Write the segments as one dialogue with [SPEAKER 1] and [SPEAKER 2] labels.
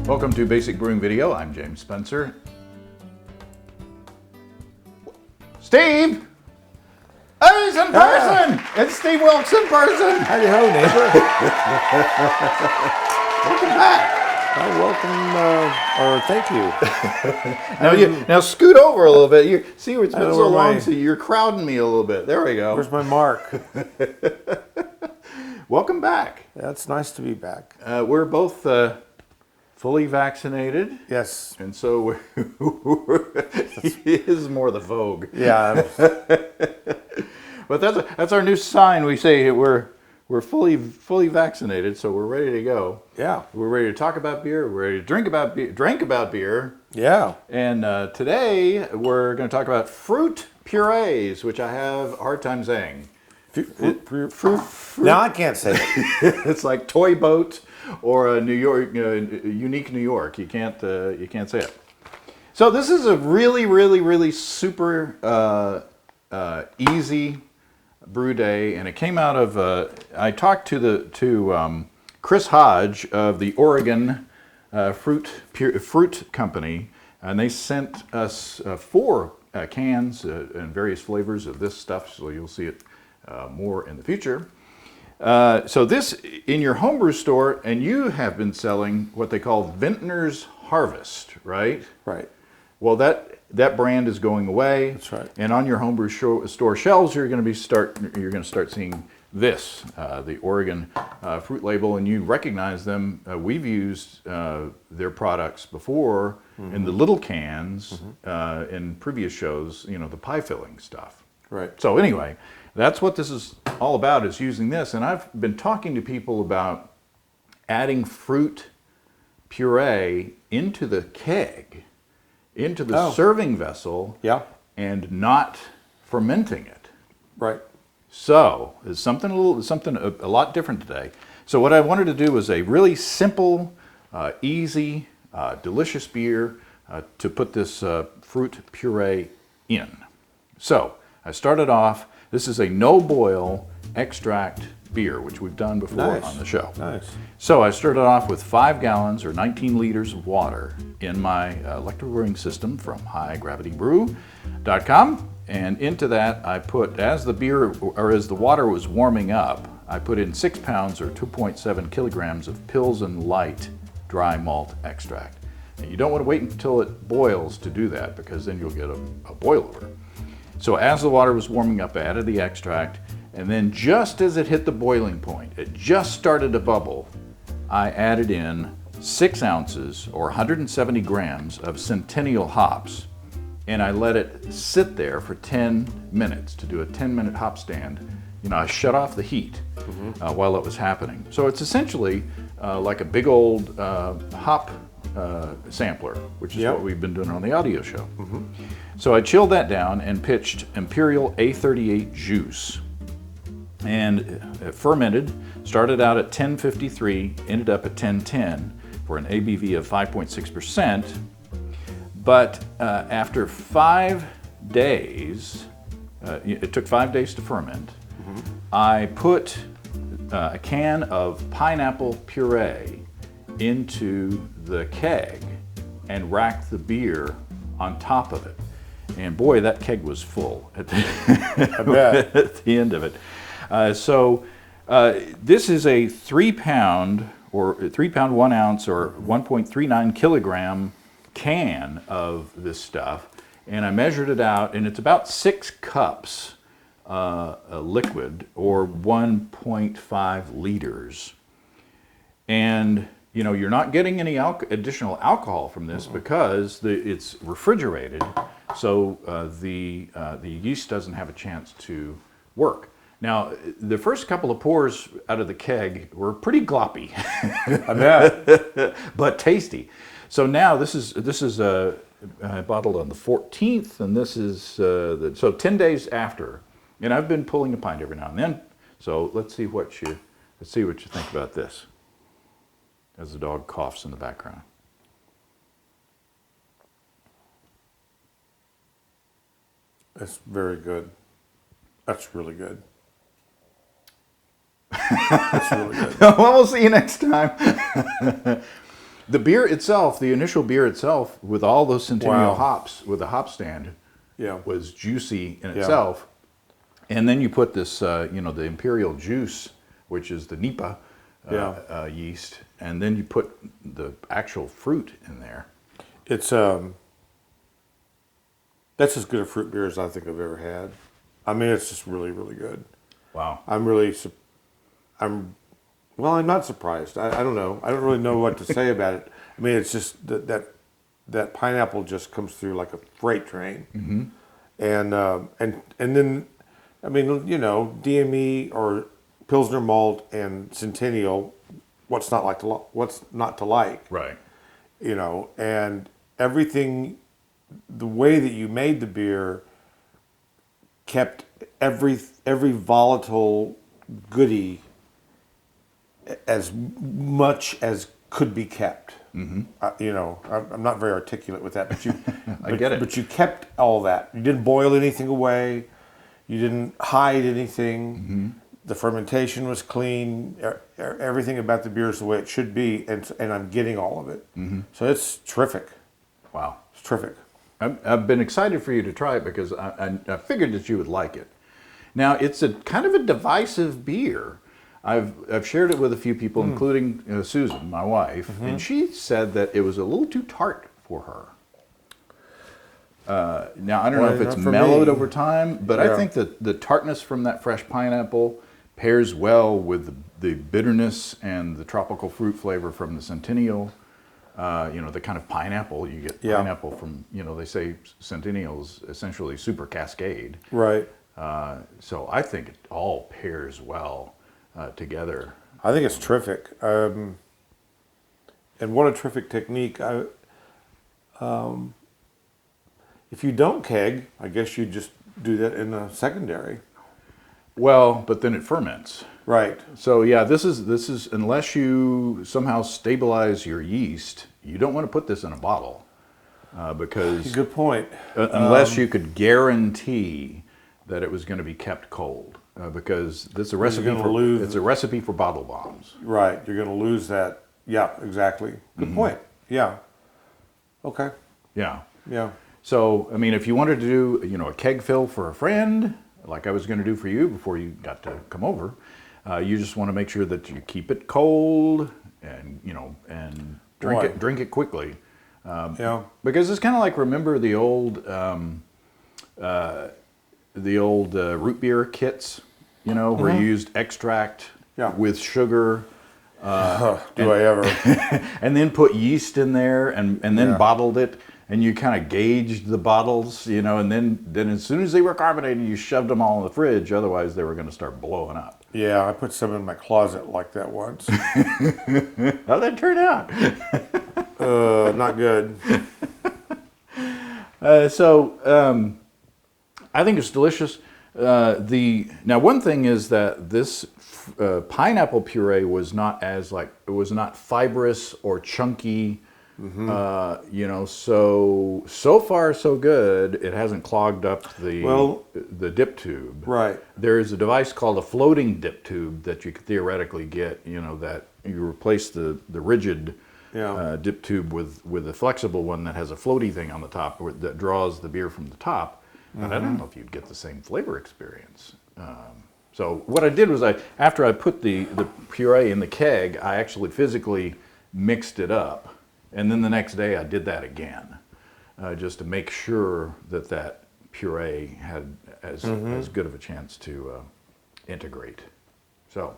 [SPEAKER 1] Welcome to Basic Brewing Video. I'm James Spencer. Steve! Oh, he's in person! It's Steve Wilkes in person!
[SPEAKER 2] Howdy-ho, neighbor.
[SPEAKER 1] Welcome back!
[SPEAKER 2] Thank you.
[SPEAKER 1] Now scoot over a little bit. It's been
[SPEAKER 2] know
[SPEAKER 1] so
[SPEAKER 2] where
[SPEAKER 1] long,
[SPEAKER 2] my-
[SPEAKER 1] so you're crowding me a little bit. There we go.
[SPEAKER 2] Where's my mark?
[SPEAKER 1] Welcome back.
[SPEAKER 2] Yeah, it's nice to be back.
[SPEAKER 1] We're both fully vaccinated.
[SPEAKER 2] Yes.
[SPEAKER 1] And so he is more the vogue.
[SPEAKER 2] Yeah.
[SPEAKER 1] But that's our new sign. We say we're fully vaccinated, so we're ready to go.
[SPEAKER 2] Yeah.
[SPEAKER 1] We're ready to talk about beer. We're ready to drink about beer.
[SPEAKER 2] Yeah.
[SPEAKER 1] And today we're going to talk about fruit purees, which I have a hard time saying. Fruit.
[SPEAKER 2] Now I can't say it.
[SPEAKER 1] It's like toy boat or a New York, unique New York. You can't say it. So this is a really super easy brew day, and it came out of. I talked to Chris Hodge of the Oregon Fruit Company, and they sent us 4 cans and various flavors of this stuff. So you'll see it more in the future. So this, in your homebrew store, and you have been selling what they call Vintner's Harvest, right?
[SPEAKER 2] Right.
[SPEAKER 1] Well, that brand is going away.
[SPEAKER 2] That's right.
[SPEAKER 1] And on your homebrew store shelves, you're going to start seeing this, the Oregon fruit label, and you recognize them. We've used their products before in the little cans in previous shows. The pie filling stuff.
[SPEAKER 2] Right.
[SPEAKER 1] So anyway, that's what this is all about, is using this. And I've been talking to people about adding fruit puree into the keg, into the serving vessel,
[SPEAKER 2] Yeah.
[SPEAKER 1] and not fermenting it.
[SPEAKER 2] Right.
[SPEAKER 1] So it's something a lot different today. So what I wanted to do was a really simple, easy, delicious beer to put this fruit puree in. So I started off. This is a no-boil extract beer, which we've done before on the show.
[SPEAKER 2] Nice.
[SPEAKER 1] So I started off with 5 gallons or 19 liters of water in my electric brewing system from highdgravitybrew.com. And into that, I put, as the water was warming up, I put in 6 pounds or 2.7 kilograms of Pilsen Light dry malt extract. And you don't want to wait until it boils to do that, because then you'll get a boil-over. So as the water was warming up, I added the extract, and then just as it hit the boiling point, it just started to bubble, I added in 6 ounces or 170 grams of Centennial hops, and I let it sit there for 10 minutes to do a 10-minute hop stand. I shut off the heat while it was happening. So it's essentially like a big old hop sampler, which is what we've been doing on the audio show. So I chilled that down and pitched Imperial A38 juice. And it fermented, started out at 1053, ended up at 1010 for an ABV of 5.6%. But after 5 days, it took 5 days to ferment, I put a can of pineapple puree into the keg and racked the beer on top of it. And boy, that keg was full at the, at the end of it. So this is a 3 pound or 3 pound 1 ounce or 1.39 kilogram can of this stuff. And I measured it out, and it's about 6 cups liquid or 1.5 liters. And you're not getting any additional alcohol from this because it's refrigerated, so the yeast doesn't have a chance to work. Now, the first couple of pours out of the keg were pretty gloppy,
[SPEAKER 2] I bet.
[SPEAKER 1] but tasty. So now this is bottled on the 14th, and this is so 10 days after. And I've been pulling a pint every now and then. So let's see what you think about this. As the dog coughs in the background.
[SPEAKER 2] That's very good. That's really good.
[SPEAKER 1] That's really good. Well, we'll see you next time. The beer itself, the initial beer itself, with all those Centennial
[SPEAKER 2] Wow.
[SPEAKER 1] hops, with the hop stand,
[SPEAKER 2] Yeah.
[SPEAKER 1] was juicy in
[SPEAKER 2] Yeah.
[SPEAKER 1] itself. And then you put this, the imperial juice, which is the NEIPA yeast, and then you put the actual fruit in there.
[SPEAKER 2] It's that's as good a fruit beer as I think I've ever had. I mean, it's just really, really good.
[SPEAKER 1] Wow.
[SPEAKER 2] I'm not surprised. I don't know. I don't really know what to say about it. I mean, it's just that pineapple just comes through like a freight train. Mm-hmm. And then, I mean, you know, DME or Pilsner malt and Centennial, what's not to like?
[SPEAKER 1] Right.
[SPEAKER 2] You know, and everything, the way that you made the beer kept every volatile goodie as much as could be kept. Mm-hmm. You know, I'm not very articulate with that, but you,
[SPEAKER 1] I get it.
[SPEAKER 2] But you kept all that. You didn't boil anything away. You didn't hide anything. Mm-hmm. The fermentation was clean. Everything about the beer is the way it should be, and I'm getting all of it. Mm-hmm. So it's terrific.
[SPEAKER 1] Wow.
[SPEAKER 2] It's terrific.
[SPEAKER 1] I've been excited for you to try it because I figured that you would like it. Now, it's a kind of a divisive beer. I've shared it with a few people, including Susan, my wife, and she said that it was a little too tart for her. Now, I don't know if it's
[SPEAKER 2] not for
[SPEAKER 1] mellowed
[SPEAKER 2] me.
[SPEAKER 1] over time, but I think that the tartness from that fresh pineapple pairs well with the bitterness and the tropical fruit flavor from the Centennial. The kind of pineapple you get pineapple from, they say Centennial is essentially super Cascade.
[SPEAKER 2] Right.
[SPEAKER 1] So I think it all pairs well together.
[SPEAKER 2] I think it's terrific. And what a terrific technique. If you don't keg, I guess you just do that in a secondary.
[SPEAKER 1] Well, but then it ferments.
[SPEAKER 2] Right.
[SPEAKER 1] So yeah, this is unless you somehow stabilize your yeast, you don't want to put this in a bottle because
[SPEAKER 2] Good point.
[SPEAKER 1] unless you could guarantee that it was going to be kept cold, because this is a recipe it's a recipe for bottle bombs.
[SPEAKER 2] Right. You're going to lose that. Yeah, exactly. Good point. Yeah. Okay.
[SPEAKER 1] Yeah.
[SPEAKER 2] Yeah.
[SPEAKER 1] So I mean, if you wanted to do a keg fill for a friend, like I was going to do for you before you got to come over, you just want to make sure that you keep it cold and drink it quickly. Because it's kind of like, remember the old root beer kits, where you used extract with sugar.
[SPEAKER 2] Do I ever?
[SPEAKER 1] And then put yeast in there and then bottled it. And you kind of gauged the bottles, and then as soon as they were carbonated, you shoved them all in the fridge. Otherwise, they were going to start blowing up.
[SPEAKER 2] Yeah, I put some in my closet like that once.
[SPEAKER 1] How'd that turn out?
[SPEAKER 2] Not good.
[SPEAKER 1] I think it's delicious. Now, one thing is that this pineapple puree was not fibrous or chunky. Mm-hmm. So far so good. It hasn't clogged up the dip tube.
[SPEAKER 2] Right.
[SPEAKER 1] There is a device called a floating dip tube that you could theoretically get. That you replace the rigid dip tube with a flexible one that has a floaty thing on the top that draws the beer from the top. But I don't know if you'd get the same flavor experience. So what I did was after I put the puree in the keg, I actually physically mixed it up. And then the next day I did that again, just to make sure that puree had as good of a chance to integrate. So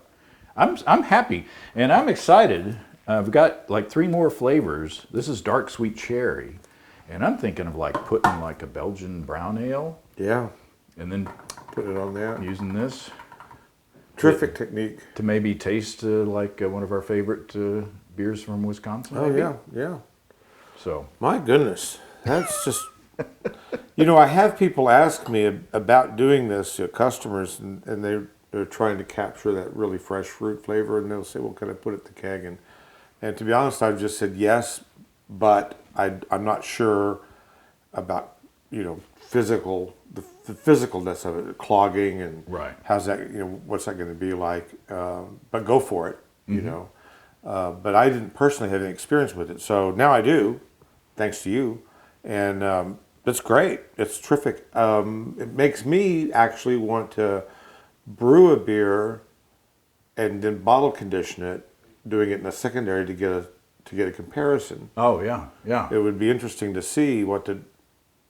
[SPEAKER 1] I'm happy and I'm excited. I've got like 3 more flavors. This is dark sweet cherry, and I'm thinking of putting like a Belgian brown ale.
[SPEAKER 2] Yeah.
[SPEAKER 1] And then
[SPEAKER 2] put it on there.
[SPEAKER 1] Using this.
[SPEAKER 2] Terrific technique.
[SPEAKER 1] To maybe taste like one of our favorite beers from Wisconsin.
[SPEAKER 2] Oh,
[SPEAKER 1] maybe?
[SPEAKER 2] yeah.
[SPEAKER 1] So.
[SPEAKER 2] My goodness. That's just, I have people ask me about doing this, customers, and they're trying to capture that really fresh fruit flavor, and they'll say, well, can I put it in the keg? And to be honest, I've just said yes, but I'm not sure about, the physicalness of it, clogging and
[SPEAKER 1] right.
[SPEAKER 2] how's that, what's that going to be like? But go for it, but I didn't personally have any experience with it. So now I do, thanks to you, and it's great. It's terrific. It makes me actually want to brew a beer and then bottle condition it, doing it in a secondary to get a comparison.
[SPEAKER 1] Oh yeah, yeah.
[SPEAKER 2] It would be interesting to see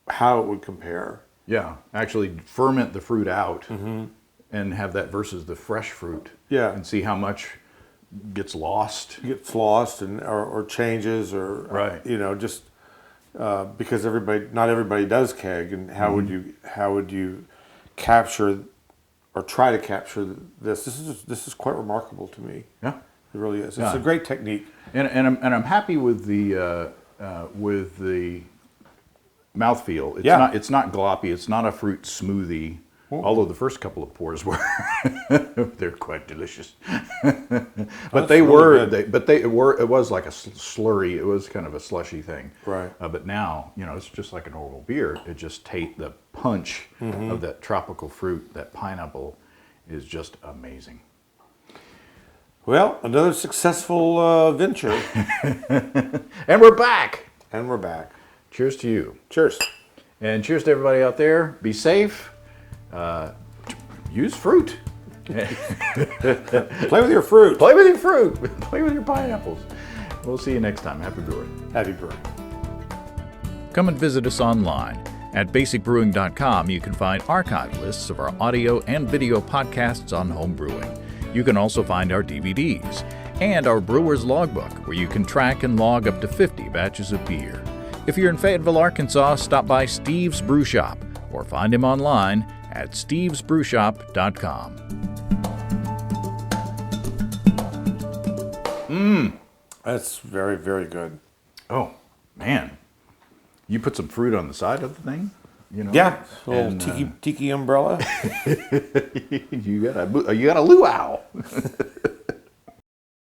[SPEAKER 2] how it would compare.
[SPEAKER 1] Yeah, actually ferment the fruit out and have that versus the fresh fruit.
[SPEAKER 2] Yeah.
[SPEAKER 1] And see how much gets lost.
[SPEAKER 2] Gets lost or changes or
[SPEAKER 1] Right.
[SPEAKER 2] just because not everybody does keg, and how would you capture or try to capture this? This is quite remarkable to me.
[SPEAKER 1] Yeah.
[SPEAKER 2] It really is. It's
[SPEAKER 1] Yeah.
[SPEAKER 2] a great technique.
[SPEAKER 1] And I'm happy with the mouthfeel. It's not gloppy. It's not a fruit smoothie. Although the first couple of pours were, they're quite delicious. But it was like a slurry. It was kind of a slushy thing.
[SPEAKER 2] Right.
[SPEAKER 1] But now, it's just like a normal beer. It just the punch of that tropical fruit, that pineapple, is just amazing.
[SPEAKER 2] Well, another successful venture.
[SPEAKER 1] And we're back.
[SPEAKER 2] And we're back.
[SPEAKER 1] Cheers to you.
[SPEAKER 2] Cheers.
[SPEAKER 1] And cheers to everybody out there. Be safe. Use fruit.
[SPEAKER 2] Play with your fruit.
[SPEAKER 1] Play with your fruit. Play with your pineapples. We'll see you next time. Happy brewing.
[SPEAKER 2] Happy brewing.
[SPEAKER 1] Come and visit us online. At basicbrewing.com, you can find archive lists of our audio and video podcasts on home brewing. You can also find our DVDs and our brewer's logbook, where you can track and log up to 50 batches of beer. If you're in Fayetteville, Arkansas, stop by Steve's Brew Shop or find him online at stevesbrewshop.com.
[SPEAKER 2] That's very, very good.
[SPEAKER 1] Oh, man. You put some fruit on the side of the thing?
[SPEAKER 2] Yeah, a little tiki umbrella.
[SPEAKER 1] You got a luau.